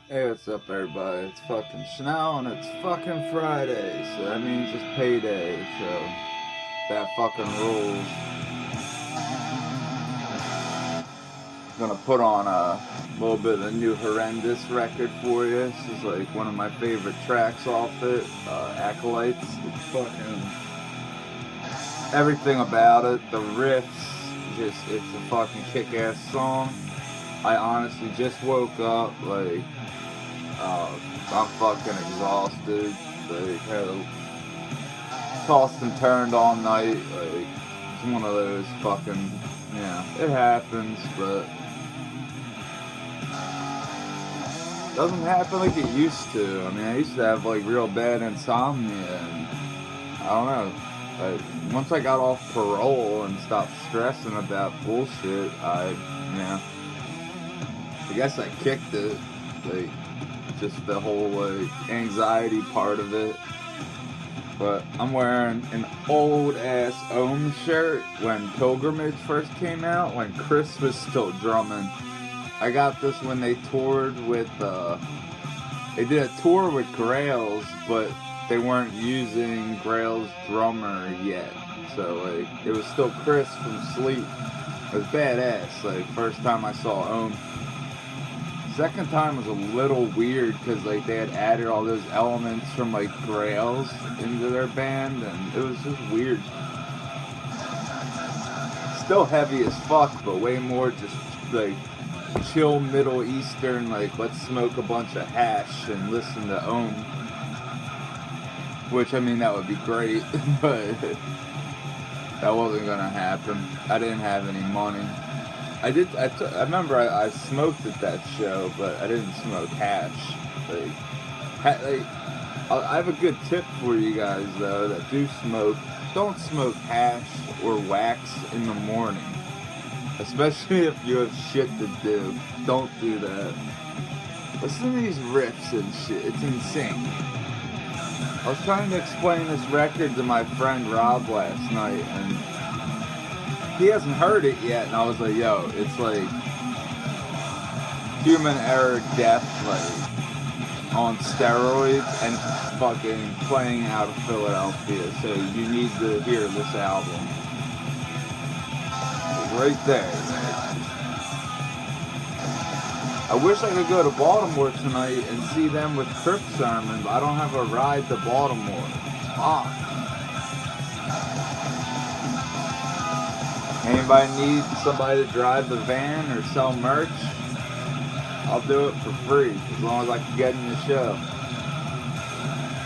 Hey, what's up, everybody? It's fucking Schnell, and it's fucking Friday, so that means it's payday, so that fucking rules. Gonna put on a little bit of the new Horrendous record for you. This is like one of my favorite tracks off it, Acolytes. It's fucking everything about it, the riffs, it's a fucking kick-ass song. I honestly just woke up, like, I'm fucking exhausted. Like, had tossed and turned all night. Like, it's one of those fucking, yeah, it happens, but it doesn't happen like it used to. I mean, I used to have like real bad insomnia, and I don't know. Once I got off parole and stopped stressing about bullshit, I guess I kicked it. Like, just the whole like anxiety part of it. But I'm wearing an old ass Ohm shirt when Pilgrimage first came out, when Chris was still drumming. I got this when they toured with they did a tour with Grails, but they weren't using Grails' drummer yet. So like it was still Chris from Sleep. It was badass. Like first time I saw Ohm. Second time was a little weird because like they had added all those elements from like Grails into their band, and it was just weird. Still heavy as fuck, but way more just like chill Middle Eastern, like let's smoke a bunch of hash and listen to Ohm. Which I mean that would be great, but that wasn't gonna happen. I didn't have any money. I remember I smoked at that show, but I didn't smoke hash. I have a good tip for you guys though that do smoke. Don't smoke hash or wax in the morning, especially if you have shit to do. Don't do that. Listen to these riffs and shit. It's insane. I was trying to explain this record to my friend Rob last night, and he hasn't heard it yet, and I was like, yo, it's like human error death, like on steroids, and fucking playing out of Philadelphia. So you need to hear this album. It's right there, man. I wish I could go to Baltimore tonight and see them with Crip Sermon, but I don't have a ride to Baltimore. Fuck. Anybody need somebody to drive the van or sell merch? I'll do it for free as long as I can get in the show.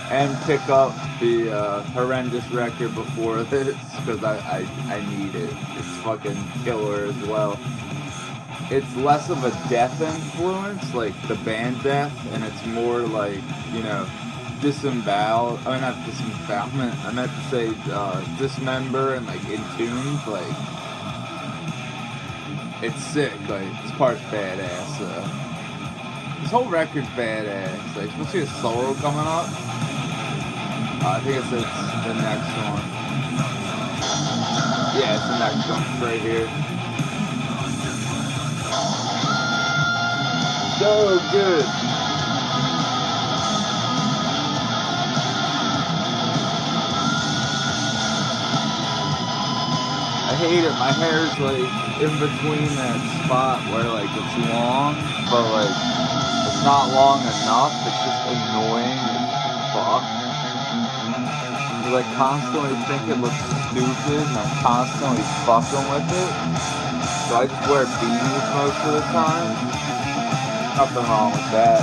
And pick up the Horrendous record before this because I need it. It's fucking killer as well. It's less of a death influence, like the band Death, and it's more like, you know, disembowel. I mean, not disembowelment. I meant to say dismember and like entombed. Like, it's sick. Like, this part's badass. This whole record's badass. Like, especially the solo coming up. I think it's the next one. Yeah, it's the next one. It's right here. So good. I hate it. My hair's like in between that spot where like it's long, but like it's not long enough. It's just annoying as fuck. I like constantly think it looks stupid, and I'm constantly fucking with it. So I just wear beanies most of the time. Nothing wrong with that.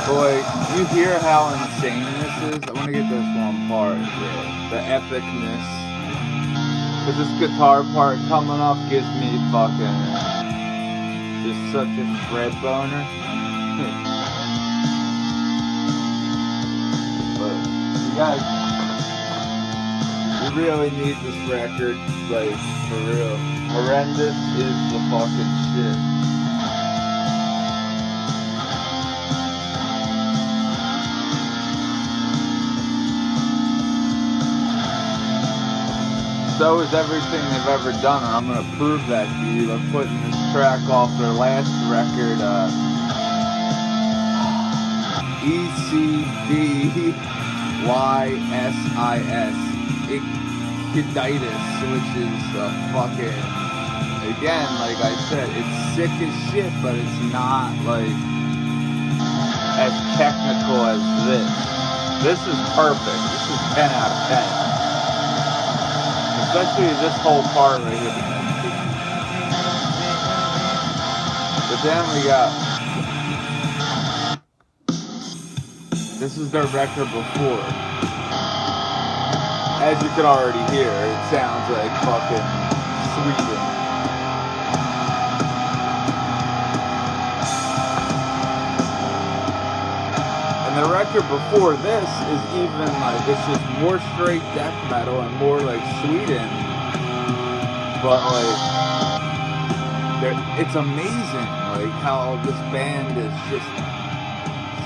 But like, you hear how insane this is? I want to get this one part, the epicness. Because this guitar part coming up gives me fucking just such a shred boner. But you guys, you really need this record, like, for real. Horrendous is the fucking shit. So is everything they've ever done, and I'm going to prove that to you by putting this track off their last record, ECDYSIS. Ichthyitis, which is fucking, again, like I said, it's sick as shit, but it's not like as technical as this. This is perfect. This is 10 out of 10. Especially this whole part right here. But then we got, this is their record before. As you can already hear, it sounds like fucking Sweden. And the record before this is even like, it's just more straight death metal and more like Sweden. But like, it's amazing like how this band is just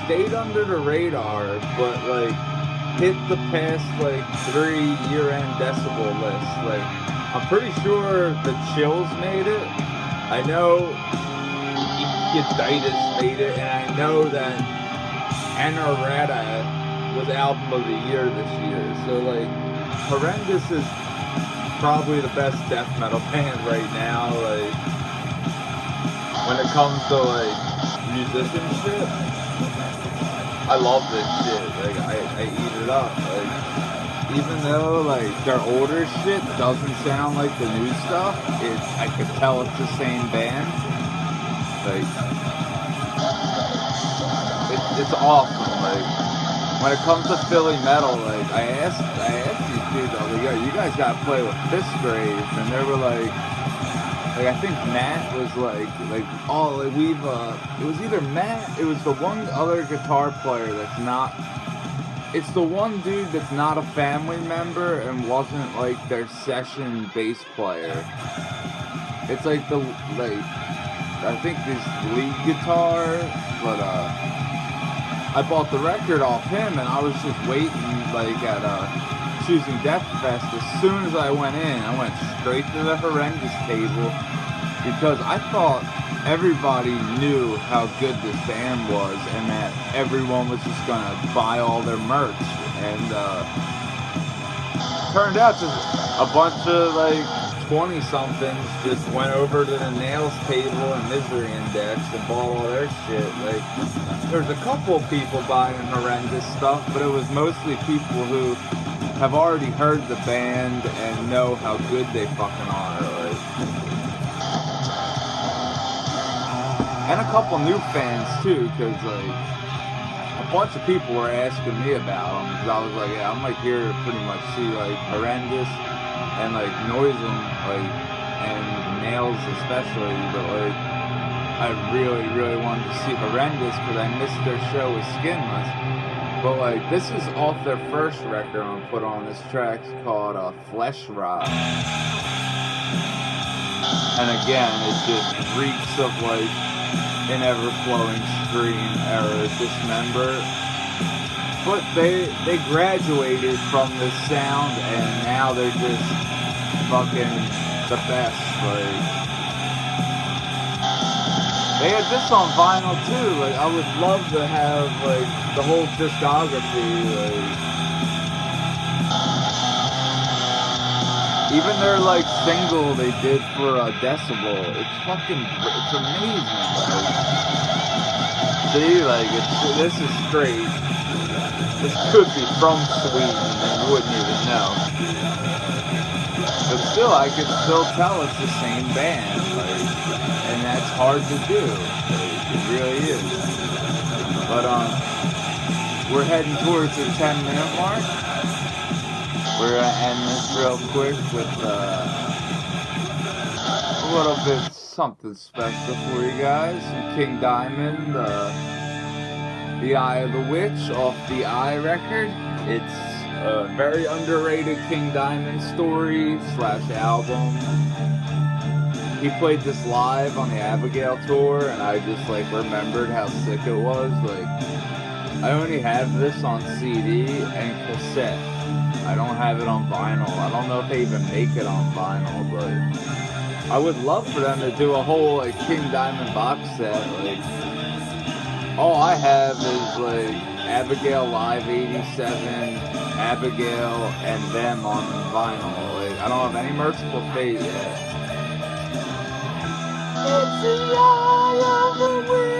stayed under the radar, but like hit the past like 3 year-end decibel list. Like, I'm pretty sure the Chills made it. I know Ichthyitis made it, and I know that Anorata was album of the year this year. So like, Horrendous is probably the best death metal band right now. Like, when it comes to like musicianship, I love this shit. Like, I eat it up. Like, even though like their older shit doesn't sound like the new stuff, I could tell it's the same band. Like, it's awesome. Like, when it comes to Philly metal, like I asked these dudes, I was like, yo, you guys gotta play with Fistgrave, and they were like I think Matt was like, oh, like we've, it was either Matt, it was the one other guitar player that's not, it's the one dude that's not a family member and wasn't like their session bass player. It's like I think this lead guitar, but I bought the record off him and I was just waiting like at Choosing Death Fest. As soon as I went in, I went straight to the Horrendous table because I thought everybody knew how good this band was and that everyone was just gonna buy all their merch. And turned out just a bunch of like 20-somethings just went over to the Nails table and Misery Index and bought all their shit. Like, there's a couple of people buying Horrendous stuff, but it was mostly people who have already heard the band and know how good they fucking are. Like, and a couple new fans too, because like a bunch of people were asking me about them. Because I was like, yeah, I'm like here to pretty much see like Horrendous and like Noisem, like, and Nails especially. But like, I really wanted to see Horrendous because I missed their show with Skinless. But like, this is off their first record I'm put on. This track's called Flesh Rot. And again, it just reeks of like an ever-flowing scream era Dismember. But they graduated from this sound and now they're just fucking the best. Like, they had this on vinyl too. Like, I would love to have like the whole discography. Like, even their like single they did for Decibel. It's amazing. Like, see, like this is straight. This could be from Sweden and you wouldn't even know. But still, I could still tell it's the same band. Like, and that's hard to do. It really is. But we're heading towards the 10-minute mark. We're gonna end this real quick with a little bit something special for you guys. Some King Diamond, The Eye of the Witch off the Eye record. It's a very underrated King Diamond story / album. He played this live on the Abigail tour, and I just like remembered how sick it was. Like, I only have this on CD and cassette. I don't have it on vinyl. I don't know if they even make it on vinyl, but I would love for them to do a whole like King Diamond box set. Like, all I have is like Abigail Live 87, Abigail, and them on vinyl. Like, I don't have any Merciful Fate yet. It's the eye of the witch.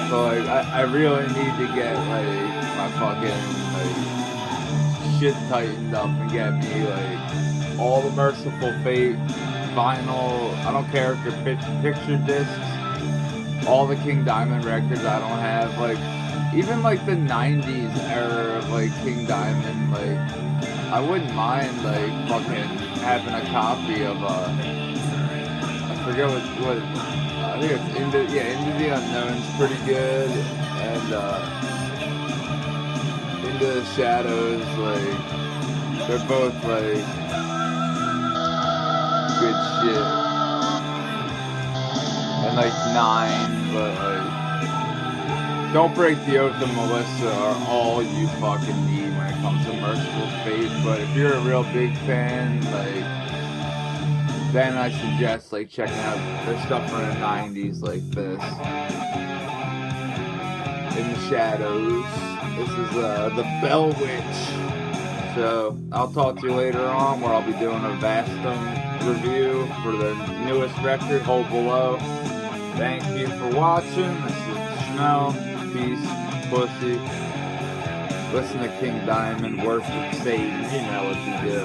So like, I really need to get like my fucking like shit tightened up and get me like all the Merciful Fate vinyl. I don't care if they're picture discs. All the King Diamond records I don't have. Like even like the 90s era of like King Diamond. Like I wouldn't mind like fucking having a copy of I forget what I think it's Into the Unknown's pretty good, and Into the Shadows, like they're both like good shit. And like 9, but like Don't Break the Oath and Melissa are all you fucking need when it comes to Merciful Fate. But if you're a real big fan, like then I suggest like checking out their stuff from the 90s like this. In the Shadows. This is the Bell Witch. So I'll talk to you later on where I'll be doing a Vastum review for the newest record, Hold Below. Thank you for watching. This is Schnell. Peace, pussy. Listen to King Diamond, worship Satan. You know what to do.